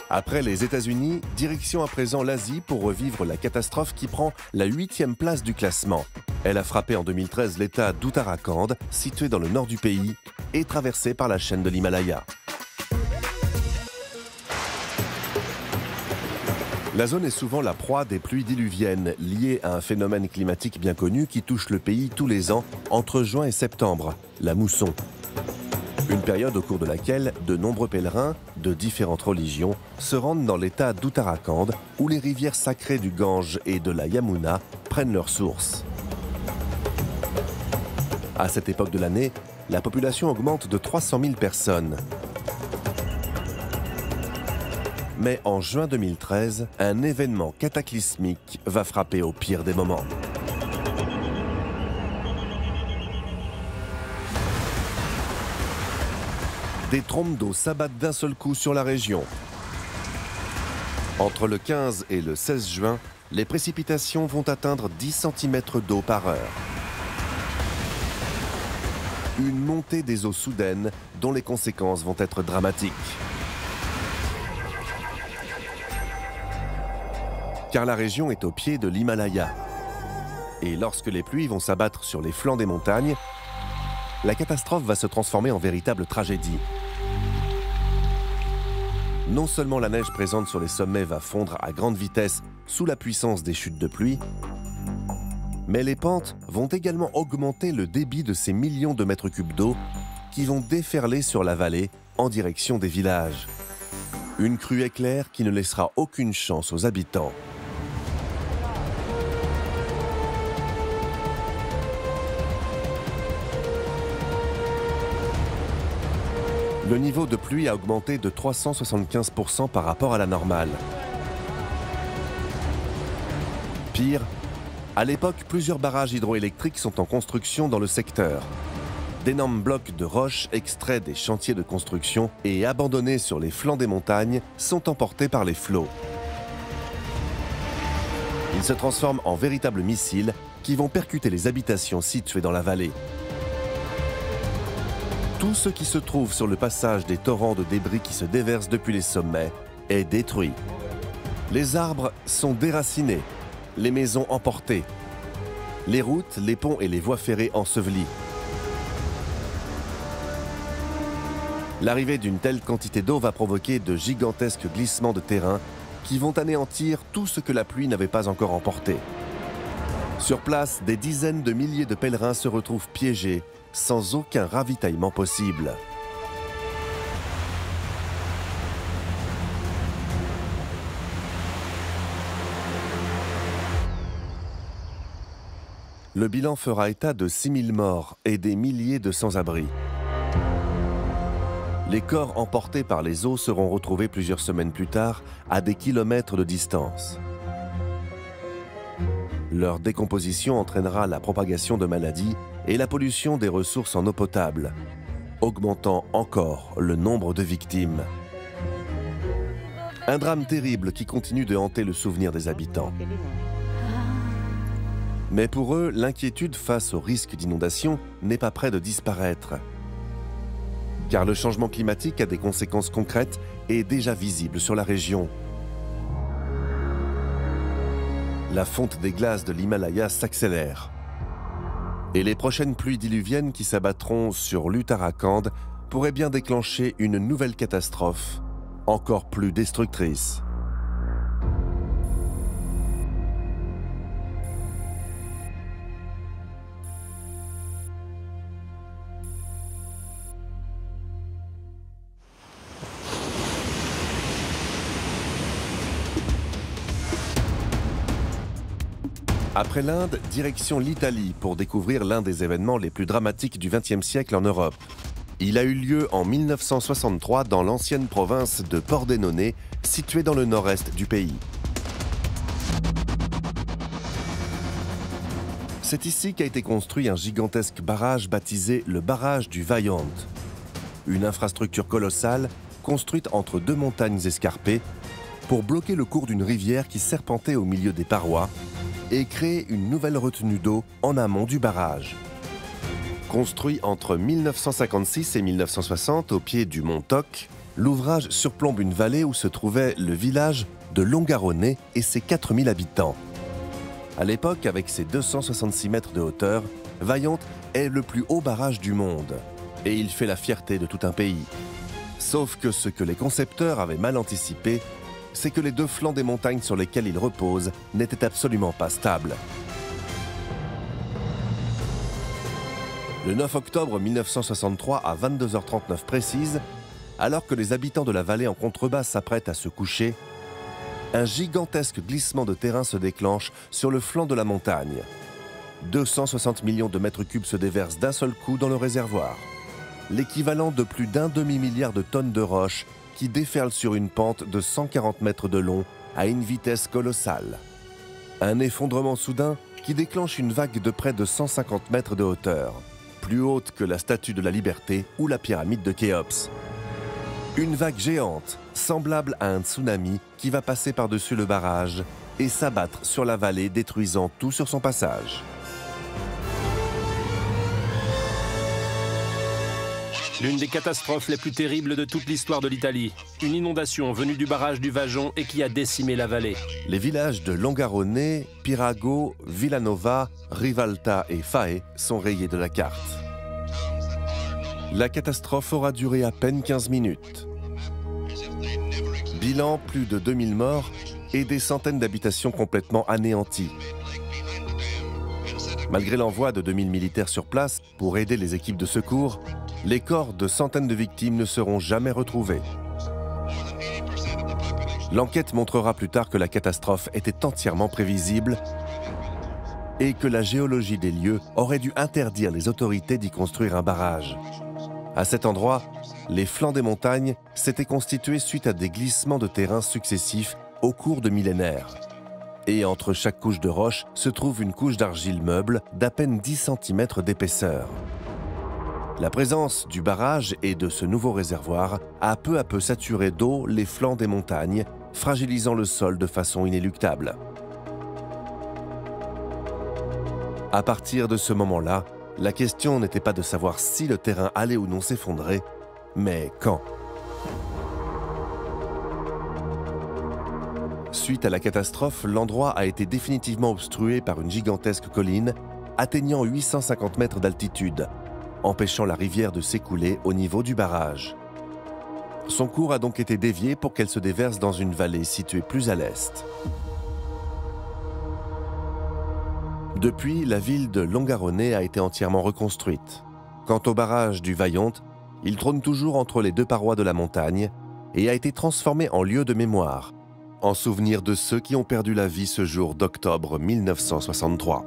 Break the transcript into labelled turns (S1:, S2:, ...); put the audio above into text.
S1: Après les États-Unis, direction à présent l'Asie pour revivre la catastrophe qui prend la 8e place du classement. Elle a frappé en 2013 l'État d'Uttarakhand, situé dans le nord du pays et traversé par la chaîne de l'Himalaya. La zone est souvent la proie des pluies diluviennes, liées à un phénomène climatique bien connu qui touche le pays tous les ans entre juin et septembre, la mousson. Une période au cours de laquelle de nombreux pèlerins de différentes religions se rendent dans l'état d'Uttarakhand, où les rivières sacrées du Gange et de la Yamuna prennent leur source. À cette époque de l'année, la population augmente de 300 000 personnes. Mais en juin 2013, un événement cataclysmique va frapper au pire des moments. Des trompes d'eau s'abattent d'un seul coup sur la région. Entre le 15 et le 16 juin, les précipitations vont atteindre 10 cm d'eau par heure. Une montée des eaux soudaines dont les conséquences vont être dramatiques. Car la région est au pied de l'Himalaya. Et lorsque les pluies vont s'abattre sur les flancs des montagnes, la catastrophe va se transformer en véritable tragédie. Non seulement la neige présente sur les sommets va fondre à grande vitesse sous la puissance des chutes de pluie, mais les pentes vont également augmenter le débit de ces millions de mètres cubes d'eau qui vont déferler sur la vallée en direction des villages. Une crue éclair qui ne laissera aucune chance aux habitants. Le niveau de pluie a augmenté de 375% par rapport à la normale. Pire, à l'époque, plusieurs barrages hydroélectriques sont en construction dans le secteur. D'énormes blocs de roches extraits des chantiers de construction et abandonnés sur les flancs des montagnes sont emportés par les flots. Ils se transforment en véritables missiles qui vont percuter les habitations situées dans la vallée. Tout ce qui se trouve sur le passage des torrents de débris qui se déversent depuis les sommets est détruit. Les arbres sont déracinés, les maisons emportées, les routes, les ponts et les voies ferrées ensevelies. L'arrivée d'une telle quantité d'eau va provoquer de gigantesques glissements de terrain qui vont anéantir tout ce que la pluie n'avait pas encore emporté. Sur place, des dizaines de milliers de pèlerins se retrouvent piégés, sans aucun ravitaillement possible. Le bilan fera état de 6000 morts et des milliers de sans-abri. Les corps emportés par les eaux seront retrouvés plusieurs semaines plus tard à des kilomètres de distance. Leur décomposition entraînera la propagation de maladies et la pollution des ressources en eau potable, augmentant encore le nombre de victimes. Un drame terrible qui continue de hanter le souvenir des habitants. Mais pour eux, l'inquiétude face au risque d'inondation n'est pas près de disparaître. Car le changement climatique a des conséquences concrètes et déjà visibles sur la région. La fonte des glaces de l'Himalaya s'accélère. Et les prochaines pluies diluviennes qui s'abattront sur l'Uttarakhand pourraient bien déclencher une nouvelle catastrophe, encore plus destructrice. Après l'Inde, direction l'Italie pour découvrir l'un des événements les plus dramatiques du XXe siècle en Europe. Il a eu lieu en 1963 dans l'ancienne province de Pordenone, située dans le nord-est du pays. C'est ici qu'a été construit un gigantesque barrage baptisé le barrage du Vajont. Une infrastructure colossale construite entre deux montagnes escarpées pour bloquer le cours d'une rivière qui serpentait au milieu des parois et créer une nouvelle retenue d'eau en amont du barrage. Construit entre 1956 et 1960 au pied du mont Toc, L'ouvrage surplombe une vallée où se trouvait le village de Longarone et ses 4000 habitants. À l'époque, avec ses 266 mètres de hauteur, Vaillant est le plus haut barrage du monde. Et il fait la fierté de tout un pays. Sauf que ce que les concepteurs avaient mal anticipé, c'est que les deux flancs des montagnes sur lesquels il repose n'étaient absolument pas stables. Le 9 octobre 1963 à 22h39 précise, alors que les habitants de la vallée en contrebas s'apprêtent à se coucher, un gigantesque glissement de terrain se déclenche sur le flanc de la montagne. 260 millions de mètres cubes se déversent d'un seul coup dans le réservoir. L'équivalent de plus d'un demi-milliard de tonnes de roches qui déferlent sur une pente de 140 mètres de long à une vitesse colossale. Un effondrement soudain qui déclenche une vague de près de 150 mètres de hauteur, plus haute que la Statue de la Liberté ou la pyramide de Khéops. Une vague géante, semblable à un tsunami qui va passer par-dessus le barrage et s'abattre sur la vallée, détruisant tout sur son passage.
S2: L'une des catastrophes les plus terribles de toute l'histoire de l'Italie. Une inondation venue du barrage du Vajon et qui a décimé la vallée.
S1: Les villages de Longarone, Pirago, Villanova, Rivalta et Fae sont rayés de la carte. La catastrophe aura duré à peine 15 minutes. Bilan, plus de 2000 morts et des centaines d'habitations complètement anéanties. Malgré l'envoi de 2000 militaires sur place pour aider les équipes de secours, les corps de centaines de victimes ne seront jamais retrouvés. L'enquête montrera plus tard que la catastrophe était entièrement prévisible et que la géologie des lieux aurait dû interdire les autorités d'y construire un barrage. À cet endroit, les flancs des montagnes s'étaient constitués suite à des glissements de terrain successifs au cours de millénaires. Et entre chaque couche de roche se trouve une couche d'argile meuble d'à peine 10 cm d'épaisseur. La présence du barrage et de ce nouveau réservoir a peu à peu saturé d'eau les flancs des montagnes, fragilisant le sol de façon inéluctable. À partir de ce moment-là, la question n'était pas de savoir si le terrain allait ou non s'effondrer, mais quand. Suite à la catastrophe, l'endroit a été définitivement obstrué par une gigantesque colline atteignant 850 mètres d'altitude, empêchant la rivière de s'écouler au niveau du barrage. Son cours a donc été dévié pour qu'elle se déverse dans une vallée située plus à l'est. Depuis, la ville de Longarone a été entièrement reconstruite. Quant au barrage du Vaillant, il trône toujours entre les deux parois de la montagne et a été transformé en lieu de mémoire, en souvenir de ceux qui ont perdu la vie ce jour d'octobre 1963.